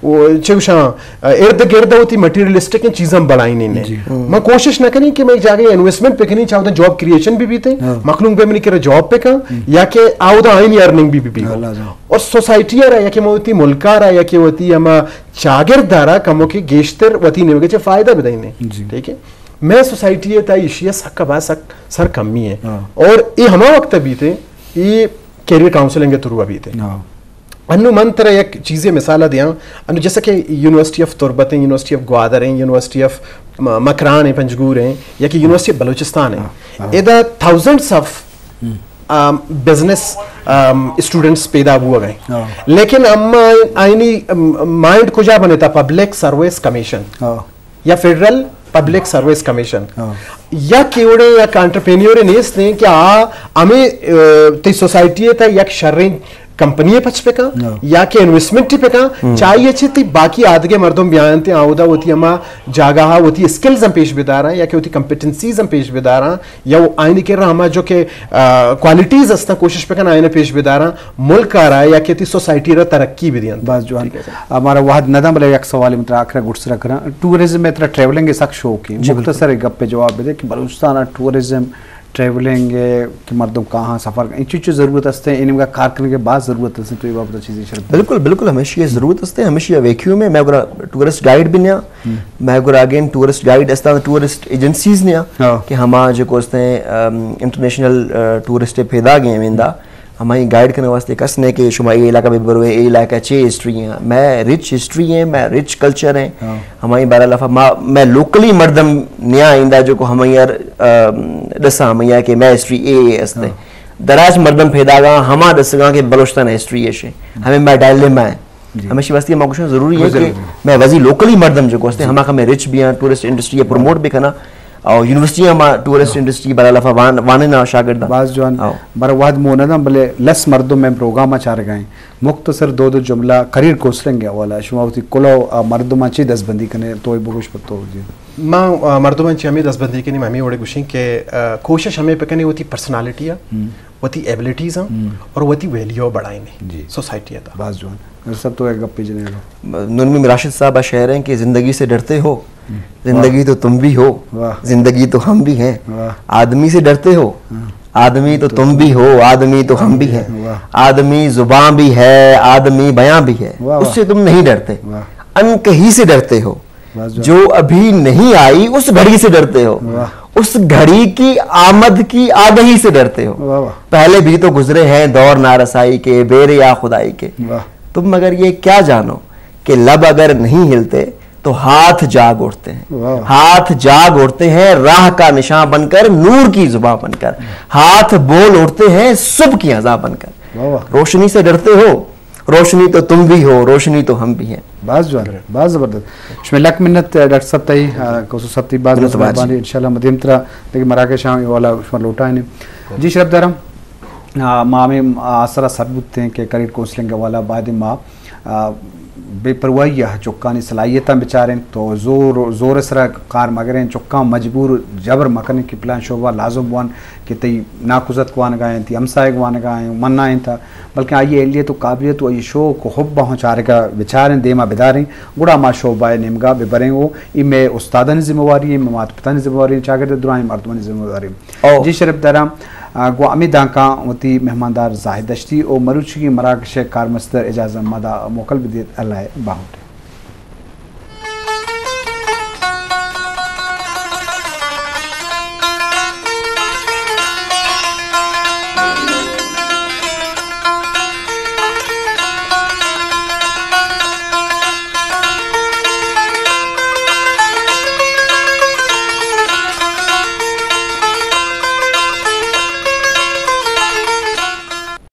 Speaker 2: चुशा इर्द गिर्द होती मटेरियलिस्टिक चीजें बढ़ाई नहीं मैं कोशिश ना करी कि मैं जाके इन्वेस्टमेंट पे करनी चाहता जॉब क्रिएशन भी थे मखलूम पे मैंने करा जॉब पे का या कि आवदा आईनी अर्निंग भी और सोसाइटी रहा या कि मोती मुल्का रहा या कि होती हम चागिरदारा कमो की गेश्तर वती ने के फायदा बताइने ठीक है मैं सोसाइटी है ताई इशिया सक का सक सर कमी है और ये हमारा वक्त भी थे ये कैरियर काउंसलिंग के थ्रू अभी थे अनु मन तरह एक चीज़ें मिसाल दिया अनु जैसे कि यूनिवर्सिटी ऑफ तुर्बत है यूनिवर्सिटी ऑफ ग्वादर है यूनिवर्सिटी ऑफ मकरान है पंजगूर है या कि यूनिवर्सिटी ऑफ बलूचिस्तान है इधर थाउजेंड्स ऑफ बिजनेस स्टूडेंट्स पैदा हुआ गए लेकिन अम्मा आईनी माइंड को जा बने था पब्लिक सर्विस कमीशन या फेडरल पब्लिक सर्विस कमीशन या केवड़े या एंटरप्रेन्योर नेस ने क्या हमें ते सोसाइटी था या शर्री कंपनी पच पे का या के इन्वेस्टमेंट पे का चाहिए छि बाकी आदगे मर्दों बयान ते आवदा होती अमा जागा होती स्किल्स हम पेश बिदारा या के होती कंपिटेंसीज हम पेश बिदारा या वो आईने के रहा हम जो के क्वालिटीज अस्ता कोशिश पे का आईने पेश बिदारा मुल्क आ रहा है या के सोसाइटी रा तरक्की भी दियन बस जो हमारा वाहद नदम बले एक सवाल में आखिर गुड्स रखना टूरिज्म में तरह ट्रैवलिंग के सक शौक है मुख्तसर गप पे जवाब दे कि बलूचिस्तान टूरिज्म ट्रैवलिंग कि मर्दों कहाँ सफ़र इन चीज़ ज़रूरत हस्ते इनका कार करने के बाद ज़रूरत हस्ते तो ये बात चीज़ें
Speaker 3: बिल्कुल बिल्कुल हमेशा ये ज़रूरत हस्ते हमेशा वेक्यू में मैं गुरा टूरिस्ट गाइड भी नहीं मैं गुरा अगेन टूरिस्ट गाइड अस्ता टूरिस्ट एजेंसीज नहीं कि हमारा जो कोस्ते इंटरनेशनल टूरिस्ट पैदा गए वेंदा हमारी गाइड करने वास्ते कसने के शुमा ये इलाका में बरो ये इलाका अच्छी हिस्ट्री है मैं रिच हिस्ट्री है मैं रिच कल्चर है हमारी 12 दफ़ा मैं लोकली मर्दम नया आइंदा जो को हम यार दसा हम यार के मैं हिस्ट्री ए अस्ते दराज मर्दम पैदा गा हमा दसगा के बलूचिस्तान हिस्ट्री है हमें मैं डायले में हमेशा वास्ते माकुशन जरूरी है कि मैं वजी लोकली मर्दम जो को अस्ते हमा में रिच भी हैं टूरिस्ट इंडस्ट्री प्रमोट भी करना और यूनिवर्सिटी में टूरिस्ट इंडस्ट्री बड़ा लफा वाने ना शागिर्द
Speaker 1: बाज जवान बरवाद मोना भले लस मर्दों में प्रोग्राम चार गए मुख्तसर दो जुमला करियर काउंसलिंग वाला शुमावती कुलो मर्दों में ची दसबंदी कने तो बुकुश पत्तो जी
Speaker 2: मां मर्दों में ची हमें दसबंदी कने मम्मी ओड़े गुशी के कोशिश हमें पे कने होती पर्सनालिटी है होती एबिलिटीज हैं और होती वैल्यू बढ़ाएंगे सोसाइटी है बाज जवान सब तो एक गप्पी जने
Speaker 3: नूरमी राशिद साहब शेर हैं कि जिंदगी से डरते हो जिंदगी तो तुम भी हो जिंदगी तो हम भी हैं आदमी से डरते हो आदमी तो तुम भी हो आदमी तो हम भी हैं आदमी जुबान भी है आदमी बयां भी है उससे तुम नहीं डरते अनकही से डरते हो जो अभी नहीं आई उस घड़ी से डरते हो उस घड़ी की आमद की आगही से डरते हो पहले भी तो गुजरे हैं दौर नारसाई के बेरे या खुदाई के तुम मगर ये क्या जानो कि लब अगर नहीं हिलते तो हाथ जाग उठते हैं,
Speaker 1: वाह।
Speaker 3: हाथ जाग उठते हैं राह का निशान बनकर, नूर की जुबां बनकर, हाथ बोल उठते हैं सुबह की अज़ा बनकर।
Speaker 1: वाह वाह,
Speaker 3: रोशनी से डरते हो, रोशनी तो तुम भी हो, रोशनी तो हम भी हैं।
Speaker 1: बास जो है बास ज़बरदस्त। शुमे लक मिन्नत डॉक्टर साहब ताई कोसो सब ती बात बात इंशाल्लाह मध्यम तरह लेकिन मराकेश वाला शुमा लोटा है जी शरफ दरम माँ में आसरा सबूत हैं कि करियर काउंसलिंग वाला बाद माँ बेपरवाही चुक्कानी सलाहियत बेचारें तो जोर सरा कार मगरें चुक्का मजबूर जबर मकने की प्लान शोभा लाजम वन कि तई नाकुजत को आने गाएं थी हमसाए को आने गाएं मन्ना था बल्कि आइए एलिए तो काबिलियत ये शो को हुब पहुँचारे का बेचारें देमा बेदारें गुड़ा मा शोभा निमगा बेबरें वो इमें उस्तादन जिम्मेवारी है मात पिता ने जिम्मेवारी चागिर्द दुरानी मर्दमनी जिम्मेवारी जी शरीफ दराम गो अमिदा का वती मेहमानदार जाहिद दश्ती और मरुची की मराकश कारमस्तर एजाज़ मदा मोकल बिदियत अल्लाह बाहुट।